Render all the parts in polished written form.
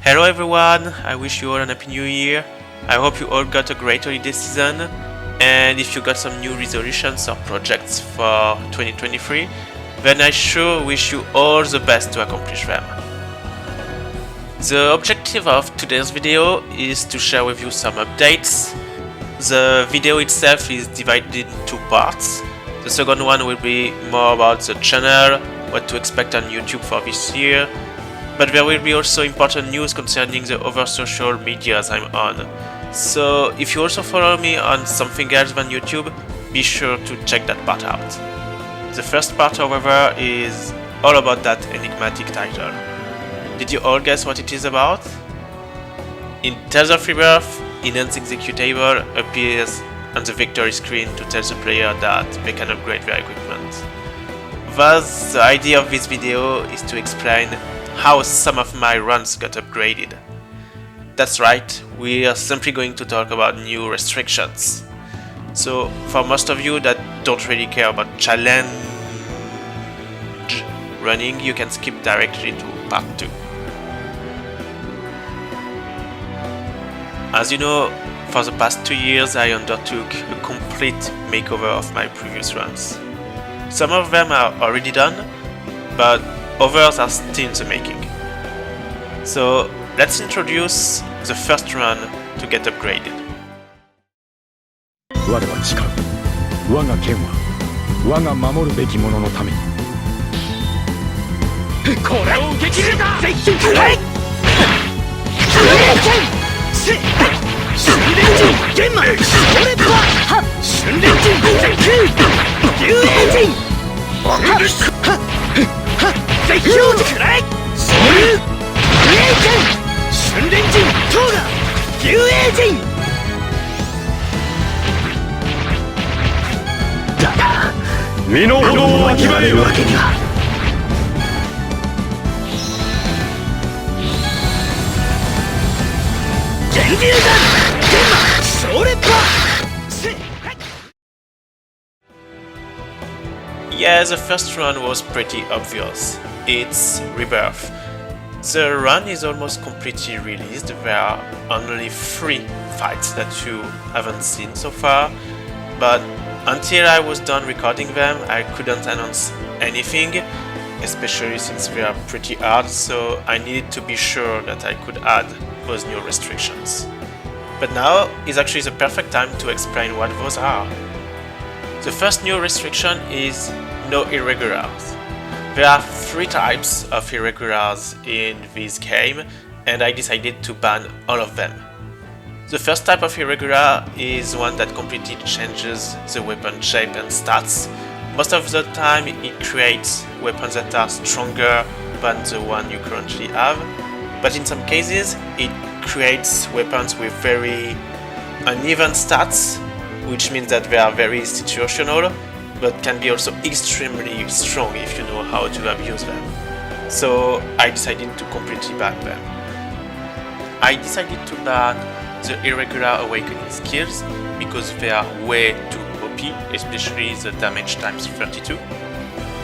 Hello everyone, I wish you all an happy new year. I hope you all got a great holiday season, and if you got some new resolutions or projects for 2023, then I sure wish you all the best to accomplish them. The objective of today's video is to share with you some updates. The video itself is divided in two parts. The second one will be more about the channel, what to expect on YouTube for this year, but there will be also important news concerning the other social medias I'm on. So if you also follow me on something else than YouTube, be sure to check that part out. The first part, however, is all about that enigmatic title. Did you all guess what it is about? In Tales of Rebirth, Enhanced Executable appears on the victory screen to tell the player that they can upgrade their equipment. Thus, the idea of this video is to explain how some of my runs got upgraded. That's right, we are simply going to talk about new restrictions. So, for most of you that don't really care about challenge running, you can skip directly to part 2. As you know, for the past 2 years I undertook a complete makeover of my previous runs. Some of them are already done, but others are still in the making. So let's introduce the first run to get upgraded. 我は誓う。我が剣は我が守るべき者のために。これを受け切るか。ぜひくらえ。瞬連陣玄魔それは瞬連陣絶空竜英陣絶叫くらえそういう竜英陣瞬連陣トーガ竜英陣だが身の程をわきまえるわけには源流弾玄魔それはYeah, the first run was pretty obvious. It's Rebirth. The run is almost completely released. There are only 3 fights that you haven't seen so far, but until I was done recording them, I couldn't announce anything, especially since they are pretty hard, so I needed to be sure that I could add those new restrictions. But now is actually the perfect time to explain what those are. The first new restriction is no irregulars. There are 3 types of irregulars in this game, and I decided to ban all of them. The first type of irregular is one that completely changes the weapon shape and stats. Most of the time it creates weapons that are stronger than the one you currently have, but in some cases it creates weapons with very uneven stats, which means that they are very situational, but can be also extremely strong if you know how to abuse them. So I decided to completely ban them. I decided to ban the irregular awakening skills because they are way too OP, especially the damage times 32.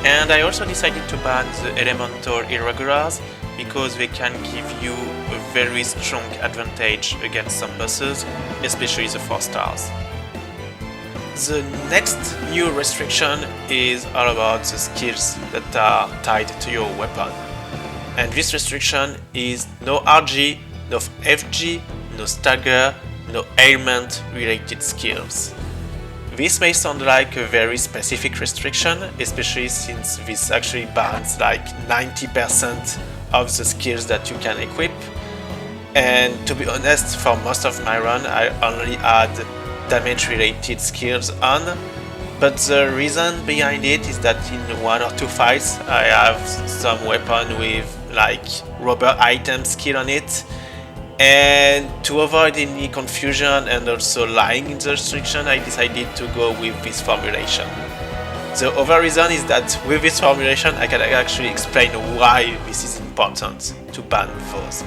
And I also decided to ban the elemental irregulars because they can give you a very strong advantage against some bosses, especially the 4 stars. The next new restriction is all about the skills that are tied to your weapon. And this restriction is no RG, no FG, no stagger, no ailment related skills. This may sound like a very specific restriction, especially since this actually bans like 90% of the skills that you can equip. And to be honest, for most of my run I only had damage related skills on, but the reason behind it is that in 1 or 2 fights I have some weapon with like rubber item skill on it, and to avoid any confusion and also lying in the restriction I decided to go with this formulation. The other reason is that with this formulation I can actually explain why this is important to ban those.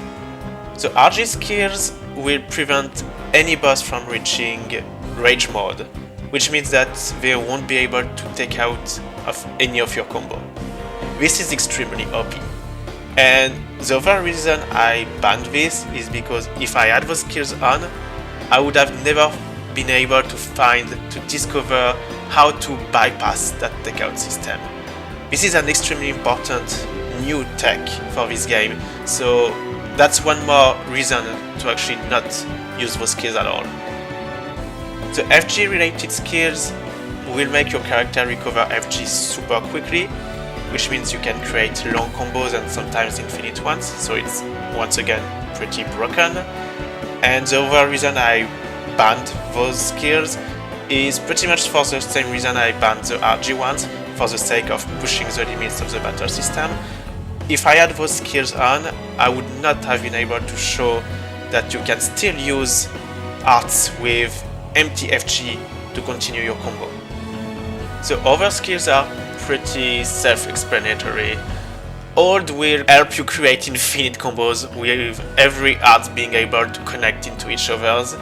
The RG skills will prevent any boss from reaching rage mode, which means that they won't be able to take out of any of your combo. This is extremely OP. And the other reason I banned this is because if I had those skills on, I would have never been able to discover how to bypass that takeout system. This is an extremely important new tech for this game, so that's one more reason to actually not use those skills at all. The FG related skills will make your character recover FG super quickly, which means you can create long combos and sometimes infinite ones, so it's once again pretty broken. And the other reason I banned those skills is pretty much for the same reason I banned the RG ones, for the sake of pushing the limits of the battle system. If I had those skills on, I would not have been able to show that you can still use arts with empty FG to continue your combo. The other skills are pretty self-explanatory. Hold will help you create infinite combos with every art being able to connect into each other's,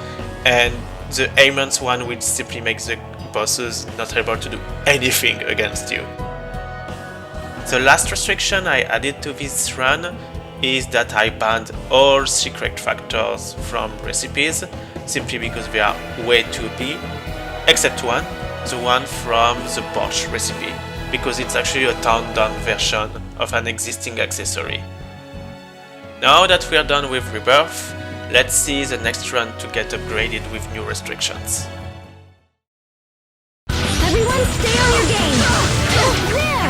and the aimant one will simply make the bosses not able to do anything against you. The last restriction I added to this run is that I banned all secret factors from recipes, simply because they are way too OP, except one, the one from the Porsche recipe, because it's actually a toned-down version of an existing accessory. Now that we are done with Rebirth, let's see the next run to get upgraded with new restrictions. Everyone stay on your game! There!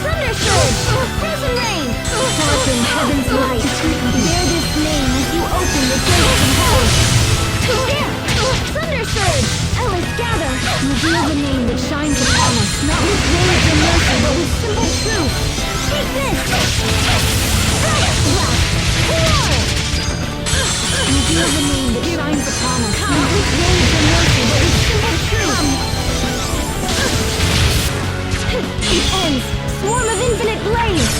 Thunder Surge! Frozen Rain! Caught in heaven's light! Bear this name as you open the gates of hell! There! Thunder Surge! Ellis, gather! Reveal the name that shines upon us, not with rage or mercy, but with simple truth! Take this! Frost Blast! Roar! Reveal the name that shines upon us, not with rage or mercy, but with simple truth! It ends! Swarm of infinite blaze!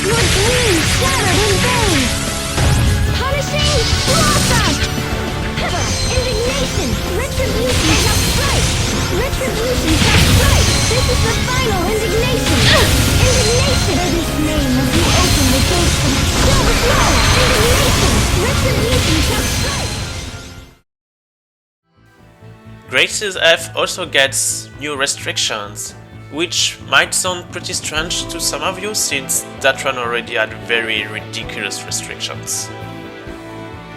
Your dreams shattered in vain! Punishing blossom! Indignation! Retribution shall strike! Retribution shall strike! This is the final indignation! Indignation! Bear this name as you open the gates of silver snow! Indignation! Retribution shall strike! Grace's F also gets new restrictions, which might sound pretty strange to some of you since that run already had very ridiculous restrictions.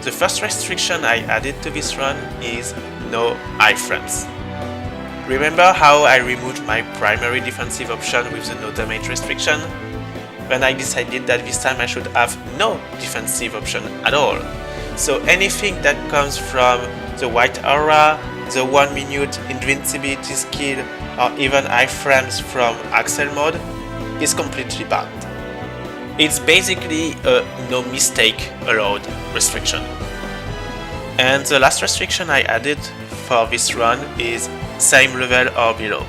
The first restriction I added to this run is no iframes. Remember how I removed my primary defensive option with the no damage restriction? Then I decided that this time I should have no defensive option at all. So anything that comes from the white aura, the 1 minute invincibility skill, or even iframes from Axel mode is completely banned. It's basically a no mistake allowed restriction. And the last restriction I added for this run is same level or below.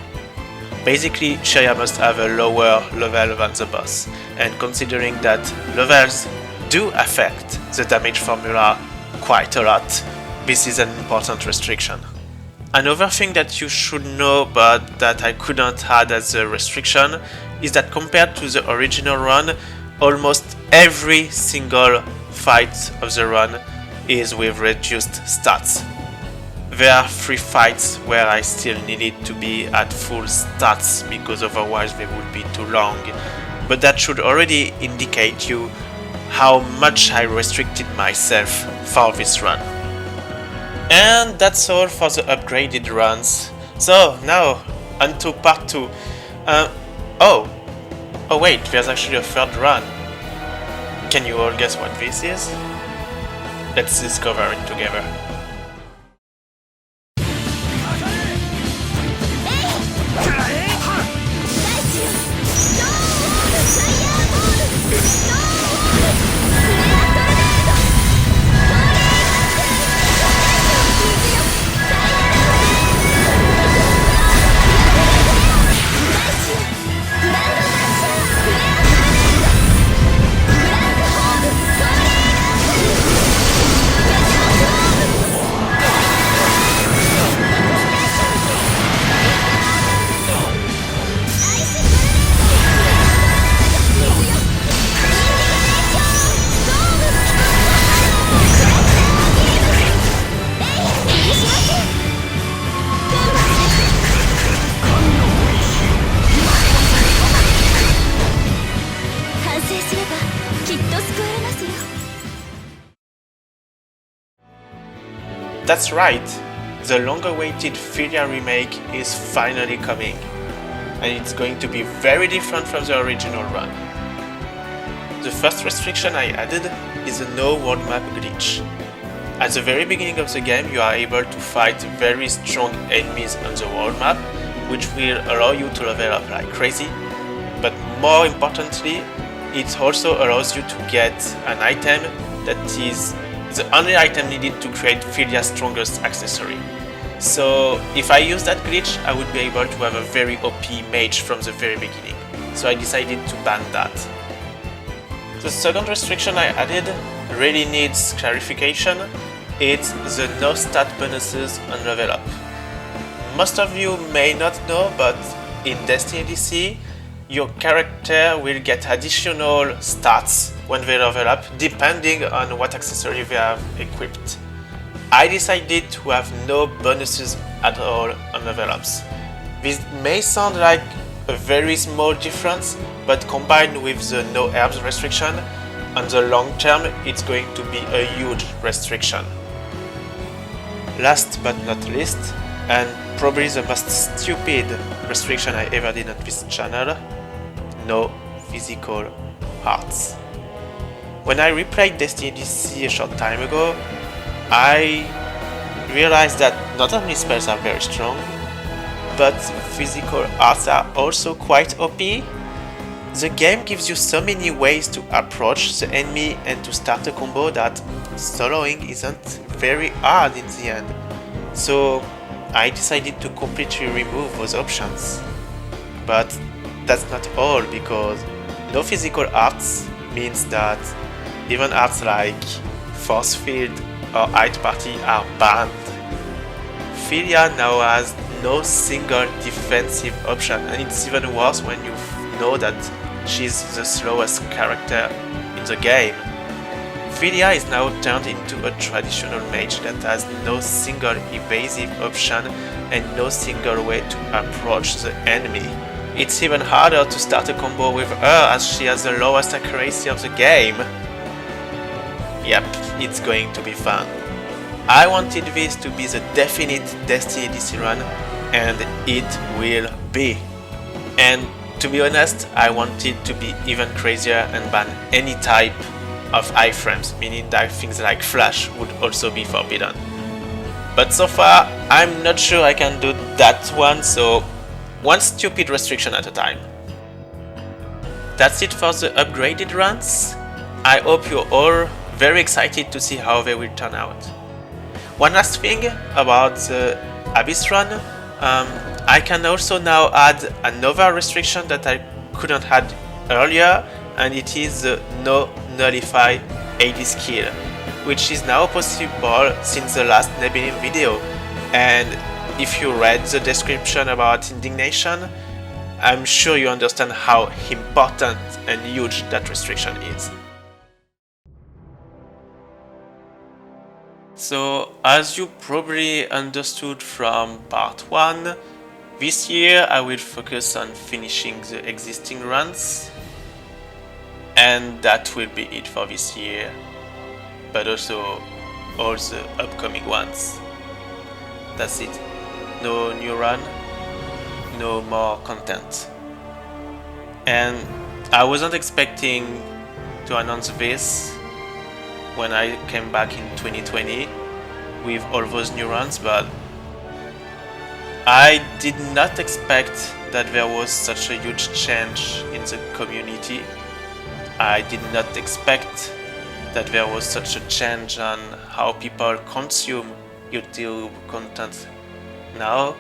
Basically, Shaya must have a lower level than the boss, and considering that levels do affect the damage formula quite a lot, this is an important restriction. Another thing that you should know but that I couldn't add as a restriction is that compared to the original run, almost every single fight of the run is with reduced stats. There are 3 fights where I still needed to be at full stats because otherwise they would be too long, but that should already indicate you how much I restricted myself for this run. And that's all for the upgraded runs. So now, on to part 2. Oh wait, there's actually a third run. Can you all guess what this is? Let's discover it together. That's right, the long-awaited Filia remake is finally coming, and it's going to be very different from the original run. The first restriction I added is a no world map glitch. At the very beginning of the game, you are able to fight very strong enemies on the world map, which will allow you to level up like crazy, but more importantly, it also allows you to get an item that is the only item needed to create Filia's strongest accessory. So if I use that glitch, I would be able to have a very OP mage from the very beginning. So I decided to ban that. The second restriction I added really needs clarification. It's the no stat bonuses on level up. Most of you may not know, but in Destiny DC, your character will get additional stats when they level up, depending on what accessory they have equipped. I decided to have no bonuses at all on level ups. This may sound like a very small difference, but combined with the no herbs restriction, on the long term it's going to be a huge restriction. Last but not least, and probably the most stupid restriction I ever did on this channel, no physical arts. When I replayed Destiny DC a short time ago, I realized that not only spells are very strong, but physical arts are also quite OP. The game gives you so many ways to approach the enemy and to start a combo that soloing isn't very hard in the end. So I decided to completely remove those options. But that's not all, because no physical arts means that even arts like Force Field or Hide Party are banned. Filia now has no single defensive option, and it's even worse when you know that she's the slowest character in the game. Filia is now turned into a traditional mage that has no single evasive option and no single way to approach the enemy. It's even harder to start a combo with her as she has the lowest accuracy of the game. Yep, it's going to be fun. I wanted this to be the definite Destiny DC run, and it will be. And to be honest, I wanted to be even crazier and ban any type of iframes, meaning that things like flash would also be forbidden. But so far, I'm not sure I can do that one, so one stupid restriction at a time. That's it for the upgraded runs. I hope you're all very excited to see how they will turn out. One last thing about the Abyss run, I can also now add another restriction that I couldn't add earlier, and it is the no nullify AD skill, which is now possible since the last Nebulin video. And if you read the description about Indignation, I'm sure you understand how important and huge that restriction is. So, as you probably understood from part 1, this year I will focus on finishing the existing runs, and that will be it for this year, but also all the upcoming ones. That's it. No new run, no more content. And I wasn't expecting to announce this when I came back in 2020 with all those new runs, but I did not expect that there was such a huge change in the community. I did not expect that there was such a change on how people consume YouTube content now.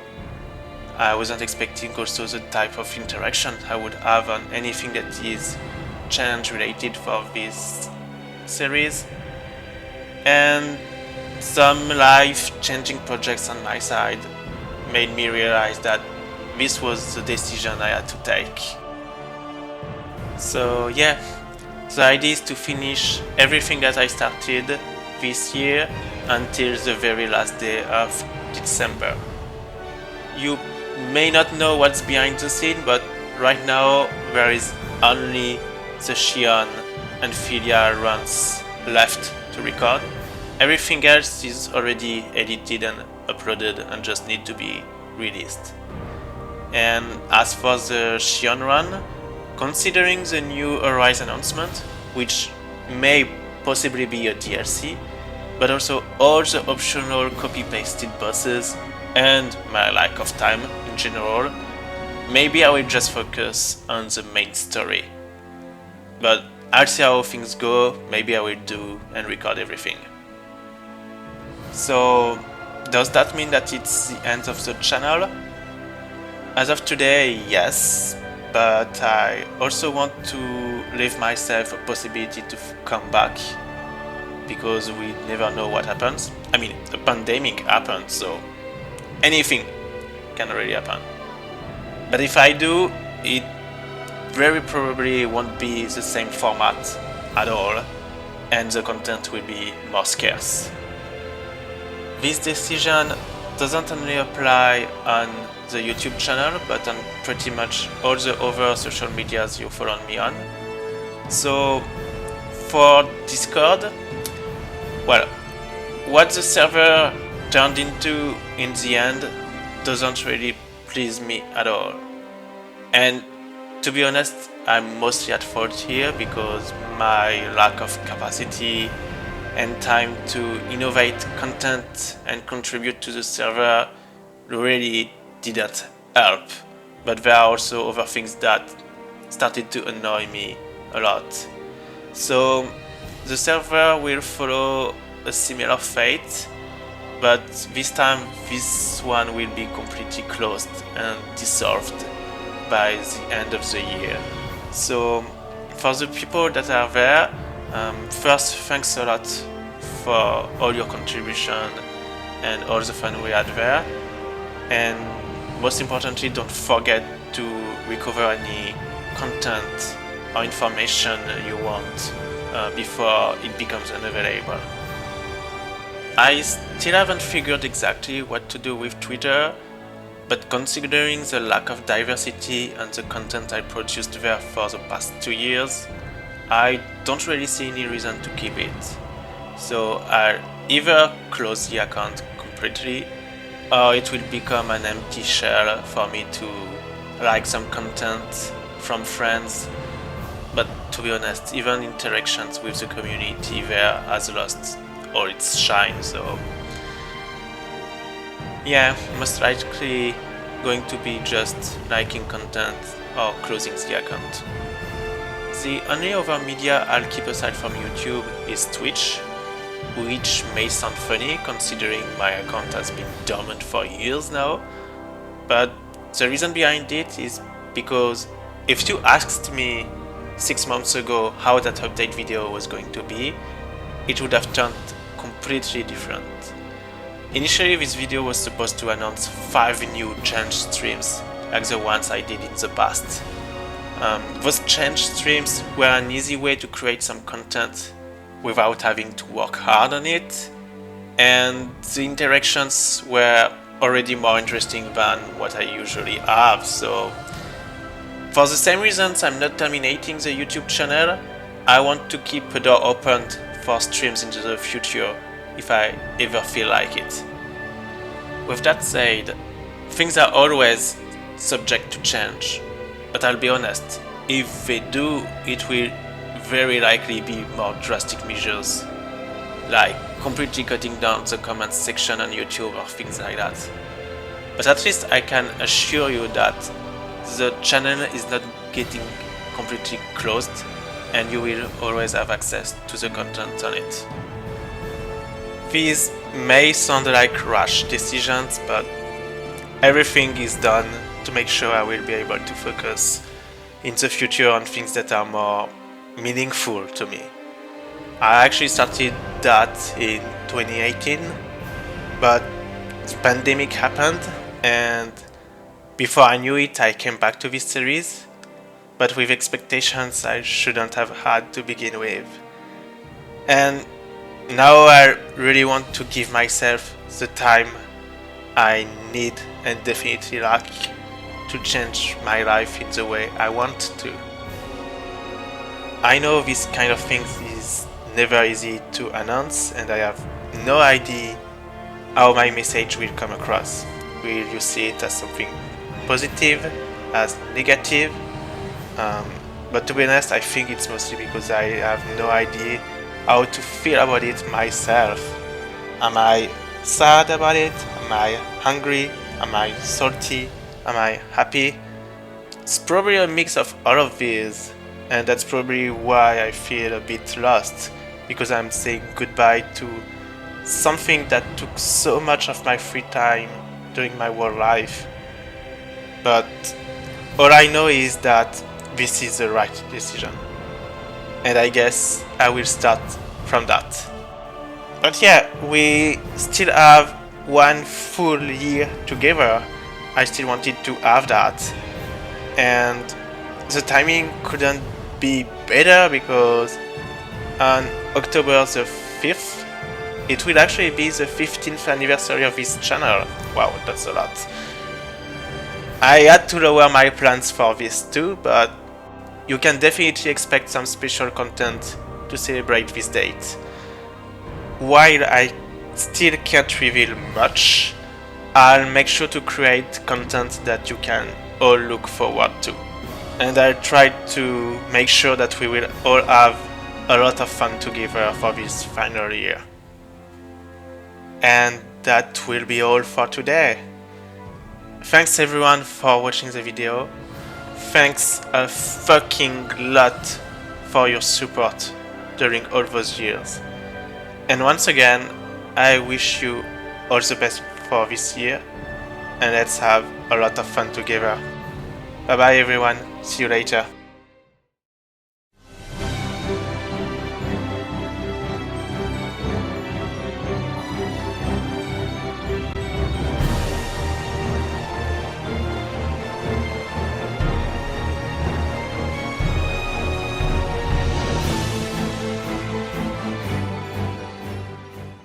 I wasn't expecting also the type of interaction I would have on anything that is challenge related for this series. And some life-changing projects on my side made me realize that this was the decision I had to take. So yeah, the idea is to finish everything that I started this year until the very last day of December. You may not know what's behind the scene, but right now there is only the Shion and Filia runs left to record. Everything else is already edited and uploaded and just need to be released. And as for the Shion run, considering the new Arise announcement, which may possibly be a DLC, but also all the optional copy-pasted bosses and my lack of time in general, maybe I will just focus on the main story. But I'll see how things go, maybe I will do and record everything. So, does that mean that it's the end of the channel? As of today, yes, but I also want to leave myself a possibility to come back, because we never know what happens. I mean, a pandemic happened, so anything can really happen. But if I do, it very probably won't be the same format at all, and the content will be more scarce. This decision doesn't only apply on the YouTube channel, but on pretty much all the other social medias you follow me on. So for Discord, well, what the server turned into in the end doesn't really please me at all. And to be honest, I'm mostly at fault here because my lack of capacity and time to innovate content and contribute to the server really didn't help. But there are also other things that started to annoy me a lot. So the server will follow a similar fate, but this time this one will be completely closed and dissolved by the end of the year. So for the people that are there, first, thanks a lot for all your contribution and all the fun we had there. And most importantly, don't forget to recover any content or information you want before it becomes unavailable. I still haven't figured exactly what to do with Twitter, but considering the lack of diversity and the content I produced there for the past 2 years, I don't really see any reason to keep it. So I'll either close the account completely, or it will become an empty shell for me to like some content from friends. But to be honest, even interactions with the community there has lost all its shine, so yeah, most likely going to be just liking content or closing the account. The only other media I'll keep aside from YouTube is Twitch, which may sound funny considering my account has been dormant for years now, but the reason behind it is because if you asked me 6 months ago how that update video was going to be, it would have turned completely different. Initially, this video was supposed to announce 5 new change streams, like the ones I did in the past. Those change streams were an easy way to create some content without having to work hard on it, and the interactions were already more interesting than what I usually have, so for the same reasons I'm not terminating the YouTube channel, I want to keep a door open for streams into the future if I ever feel like it. With that said, things are always subject to change, but I'll be honest, if they do, it will very likely be more drastic measures, like completely cutting down the comments section on YouTube or things like that. But at least I can assure you that the channel is not getting completely closed, and you will always have access to the content on it. These may sound like rash decisions, but everything is done to make sure I will be able to focus in the future on things that are more meaningful to me. I actually started that in 2018, but the pandemic happened, and before I knew it, I came back to this series, but with expectations I shouldn't have had to begin with. And now I really want to give myself the time I need and definitely lack to change my life in the way I want to. I know this kind of thing is never easy to announce, and I have no idea how my message will come across. Will you see it as something positive, as negative? But to be honest, I think it's mostly because I have no idea how to feel about it myself. Am I sad about it? Am I hungry? Am I salty? Am I happy? It's probably a mix of all of these, and that's probably why I feel a bit lost, because I'm saying goodbye to something that took so much of my free time during my whole life. But all I know is that this is the right decision, and I guess I will start from that. But yeah, we still have one full year together. I still wanted to have that, and the timing couldn't be better because on October the 5th, it will actually be the 15th anniversary of this channel. Wow, that's a lot. I had to lower my plans for this too, but you can definitely expect some special content to celebrate this date. While I still can't reveal much, I'll make sure to create content that you can all look forward to. And I'll try to make sure that we will all have a lot of fun together for this final year. And that will be all for today. Thanks everyone for watching the video. Thanks a fucking lot for your support during all those years. And once again, I wish you all the best for this year, and let's have a lot of fun together. Bye bye everyone, see you later.